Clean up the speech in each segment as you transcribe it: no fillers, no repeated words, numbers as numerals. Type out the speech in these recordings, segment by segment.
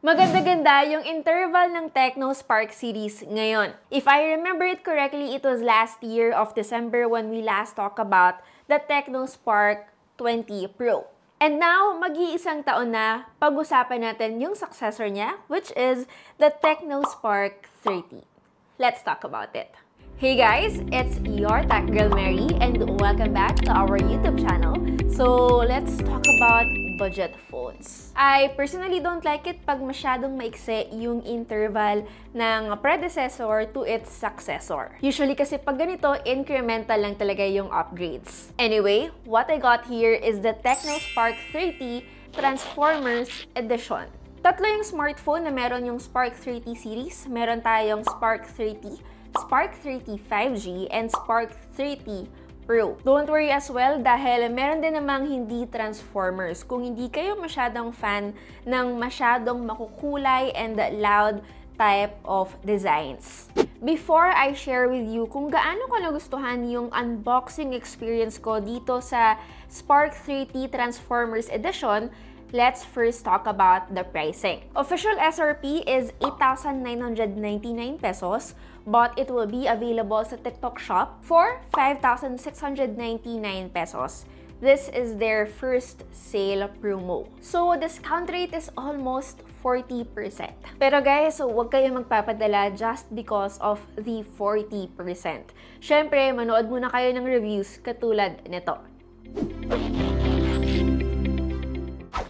Maganda-ganda yung interval ng Tecno Spark series ngayon. If I remember it correctly, it was last year of December when we last talked about the Tecno Spark 20 Pro. And now, mag-iisang taon na, pag-usapan natin yung successor niya, which is the Tecno Spark 30. Let's talk about it. Hey guys, it's your Tech Girl Mary and welcome back to our YouTube channel. So, let's talk about budget phones. I personally don't like it pag masyadong maikse yung interval ng predecessor to its successor. Usually kasi pag ganito, incremental lang talaga yung upgrades. Anyway, what I got here is the Tecno Spark 30 Transformers Edition. Tatlo yung smartphone na meron yung Spark 30 series. Meron tayong Spark 30, Spark 30 5G, and Spark 30 Pro. Don't worry as well dahil meron din namang hindi Transformers. Kung hindi kayo masyadong fan ng masyadong makukulay and loud type of designs. Before I share with you kung gaano ko nagustuhan yung unboxing experience ko dito sa Spark 30 Transformers Edition, let's first talk about the pricing. Official SRP is 8,999 pesos, but it will be available sa TikTok shop for 5,699 pesos. This is their first sale promo. So, discount rate is almost 40%. Pero guys, huwag kayo magpapadala just because of the 40%. Syempre, manood muna kayo ng reviews katulad nito.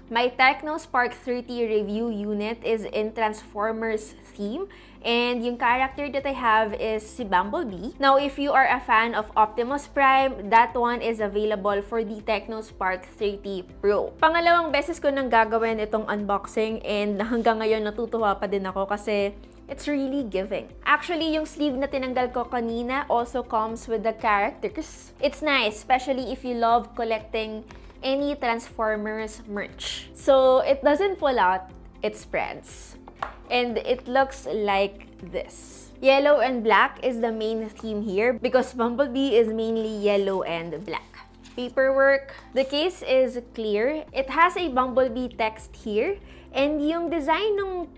My Tecno Spark 30 review unit is in Transformers theme, and yung character that I have is si Bumblebee. Now, if you are a fan of Optimus Prime, that one is available for the Tecno Spark 30 Pro. Pangalawang beses ko nang gagawin itong unboxing and hanggang ngayon natutuwa pa din ako kasi it's really giving. Actually, yung sleeve na tinanggal ko kanina also comes with the characters. It's nice, especially if you love collecting any Transformers merch. So, it doesn't pull out, it spreads. And it looks like this. Yellow and black is the main theme here because Bumblebee is mainly yellow and black. Paperwork. The case is clear. It has a Bumblebee text here. And yung design ng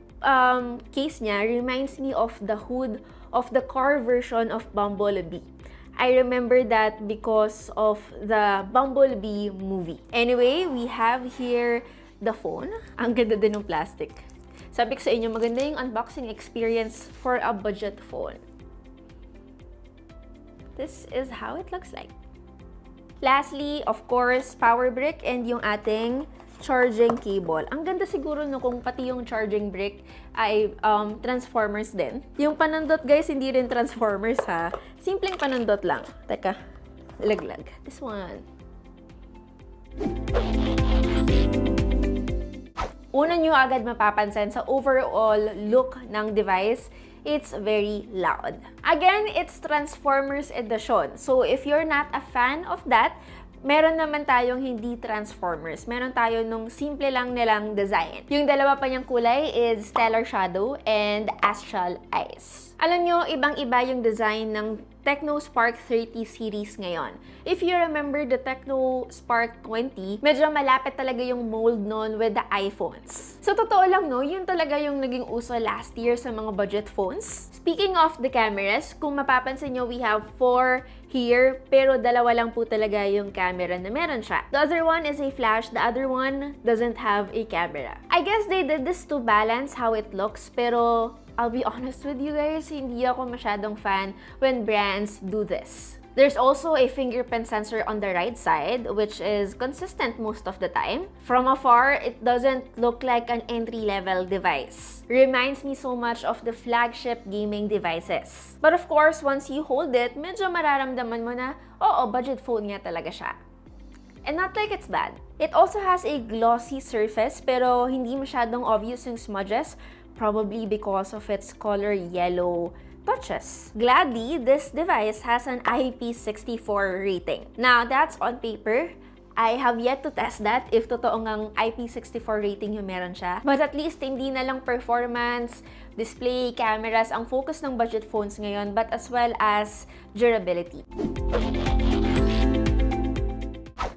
case niya reminds me of the hood of the car version of Bumblebee. I remember that because of the Bumblebee movie. Anyway, we have here the phone. Ang ganda din ng plastic. Sabi ko sa inyo, maganda yung unboxing experience for a budget phone. This is how it looks like. Lastly, of course, power brick and yung ating charging cable. Ang ganda siguro no kung pati yung charging brick ay Transformers din. Yung panundot guys, hindi rin Transformers ha. Simpleng panundot lang. Teka, laglag. This one. Una nyo agad mapapansin sa overall look ng device, it's very loud. Again, it's Transformers Edition. So if you're not a fan of that, meron naman tayong hindi Transformers. Meron tayo nung simple lang nilang design. Yung dalawa pa niyang kulay is Stellar Shadow and Astral Ice. Alam nyo, ibang-iba yung design ng Tecno Spark 30 series ngayon. If you remember the Tecno Spark 20, medyo malapit talaga yung mold nun with the iPhones. So, totoo lang no, yun talaga yung naging uso last year sa mga budget phones. Speaking of the cameras, kung mapapansin nyo, we have 4 here, pero dalawa lang po talaga yung camera na meron siya. The other one is a flash, the other one doesn't have a camera. I guess they did this to balance how it looks, pero I'll be honest with you guys, hindi ako masyadong fan when brands do this. There's also a fingerprint sensor on the right side, which is consistent most of the time. From afar, it doesn't look like an entry-level device. Reminds me so much of the flagship gaming devices. But of course, once you hold it, medyo mararamdaman mo na, oo, budget phone nga talaga siya. And not like it's bad. It also has a glossy surface, pero hindi masyadong obvious yung smudges, probably because of its color yellow touches. Gladly, this device has an IP64 rating. Now, that's on paper. I have yet to test that if totoo ngang IP64 rating yung meron siya. But at least, hindi na lang performance, display, cameras ang focus ng budget phones ngayon, but as well as durability.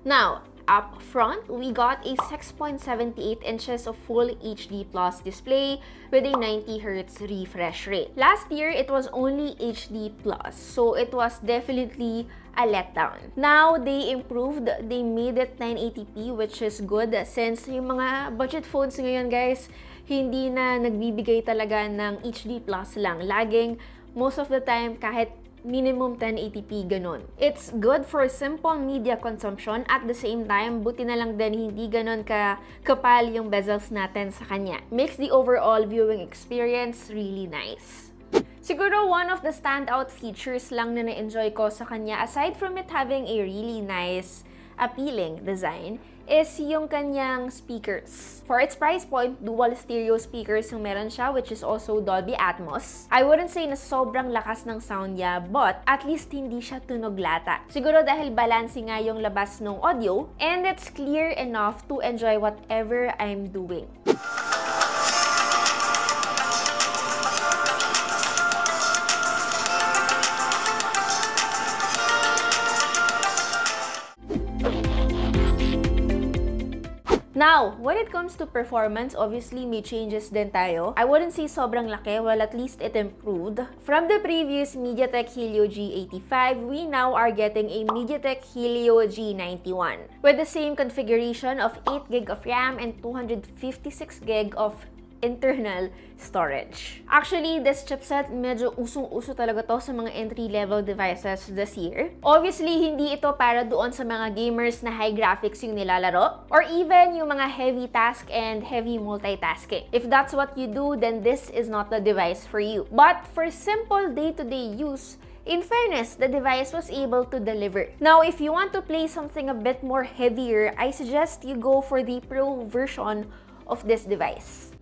Now, up front, we got a 6.78 inches of full HD Plus display with a 90Hz refresh rate. Last year, it was only HD Plus, so it was definitely a letdown. Now, they improved. They made it 980p, which is good since yung mga budget phones ngayon, guys, hindi na nagbibigay talaga ng HD Plus lang. Laging, most of the time, kahit minimum 1080p ganon. It's good for simple media consumption. At the same time, buti na lang din hindi ganon kapal yung bezels natin sa kanya. Makes the overall viewing experience really nice. Siguro one of the standout features lang na na-enjoy ko sa kanya, aside from it having a really nice, appealing design, is yung kanyang speakers. For its price point, dual stereo speakers yung meron siya, which is also Dolby Atmos. I wouldn't say na sobrang lakas ng sound niya, but at least hindi siya tunog lata. Siguro dahil balancing nga yung labas ng audio, and it's clear enough to enjoy whatever I'm doing. Now, when it comes to performance, obviously may changes din tayo. I wouldn't say sobrang laki, well at least it improved. From the previous MediaTek Helio G85, we now are getting a MediaTek Helio G91 with the same configuration of 8GB of RAM and 256GB of internal storage. Actually, this chipset, medyo usong-uso talaga to sa mga entry-level devices this year. Obviously, hindi ito para doon sa mga gamers na high graphics yung nilalaro, or even yung mga heavy task and heavy multitasking. If that's what you do, then this is not the device for you. But for simple day-to-day use, in fairness, the device was able to deliver. Now, if you want to play something a bit more heavier, I suggest you go for the Pro version of this device.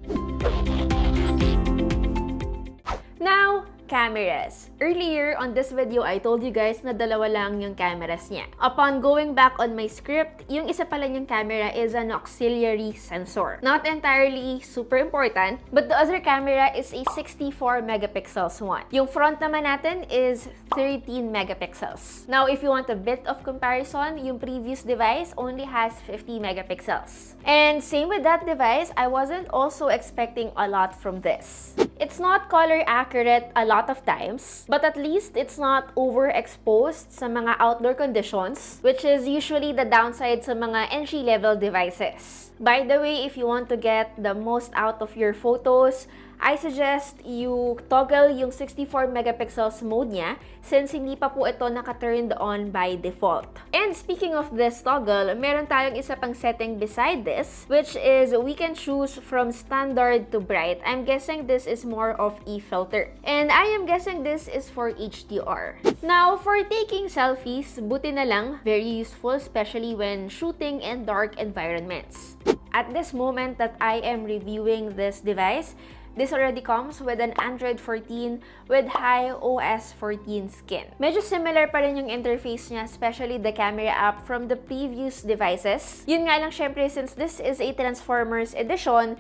Now, cameras. Earlier on this video, I told you guys na dalawa lang yung cameras niya. Upon going back on my script, yung isa pala niyang camera is an auxiliary sensor. Not entirely super important, but the other camera is a 64 megapixels one. Yung front naman natin is 13 megapixels. Now, if you want a bit of comparison, yung previous device only has 50 megapixels. And same with that device, I wasn't also expecting a lot from this. It's not color accurate a lot of times, but at least it's not overexposed sa mga outdoor conditions, which is usually the downside sa mga entry-level devices. By the way, if you want to get the most out of your photos, I suggest you toggle yung 64 megapixels mode niya since hindi pa po ito naka-turned on by default. And speaking of this toggle, meron tayong isa pang setting beside this, which is we can choose from standard to bright. I'm guessing this is more of a filter. And I am guessing this is for HDR. Now, for taking selfies, buti na lang, very useful, especially when shooting in dark environments. At this moment that I am reviewing this device, this already comes with an Android 14 with high OS 14 skin. Medyo similar pa rin yung interface niya, especially the camera app from the previous devices. Yun nga lang syempre, since this is a Transformers Edition,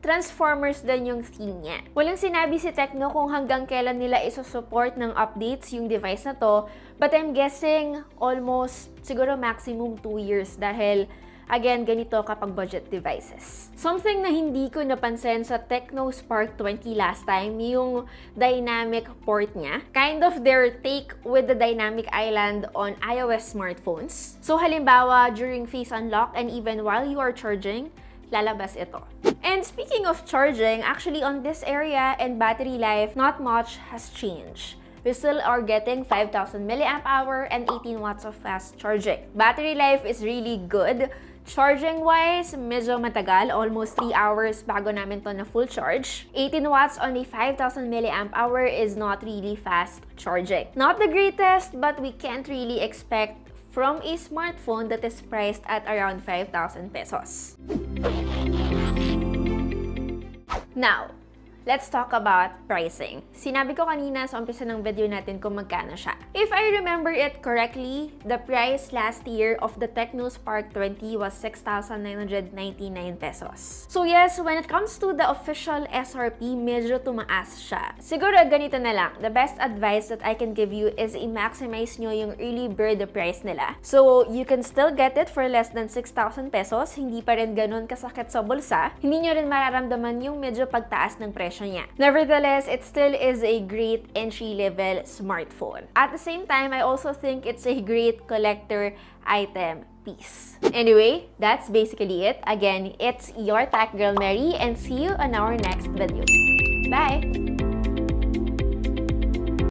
Transformers din yung theme niya. Walang sinabi si Tecno kung hanggang kailan nila iso-support ng updates yung device na to, but I'm guessing almost, siguro maximum 2 years dahil again, ganito kapag budget devices. Something na hindi ko napansin sa Tecno Spark 20 last time, yung dynamic port niya. Kind of their take with the dynamic island on iOS smartphones. So halimbawa, during face unlock and even while you are charging, lalabas ito. And speaking of charging, actually on this area and battery life, not much has changed. We still are getting 5,000 mAh and 18 watts of fast charging. Battery life is really good. Charging-wise, medyo matagal, almost 3 hours bago namin to na full charge. 18 watts on a 5,000 mAh is not really fast charging. Not the greatest, but we can't really expect from a smartphone that is priced at around 5,000 pesos. Now, let's talk about pricing. Sinabi ko kanina sa umpisa ng video natin kung magkano siya. If I remember it correctly, the price last year of the Tecno Spark 20 was 6,999 pesos. So yes, when it comes to the official SRP, medyo tumaas siya. Siguro ganito na lang. The best advice that I can give you is i-maximize nyo yung early bird price nila. So you can still get it for less than 6,000 pesos. Hindi pa rin ganun kasakit sa bulsa. Hindi nyo rin mararamdaman yung medyo pagtaas ng presyo niya. Nevertheless, it still is a great entry-level smartphone. At the same time, I also think it's a great collector item piece. Anyway, that's basically it. Again, it's your Tech Girl Mary, and see you on our next video. Bye!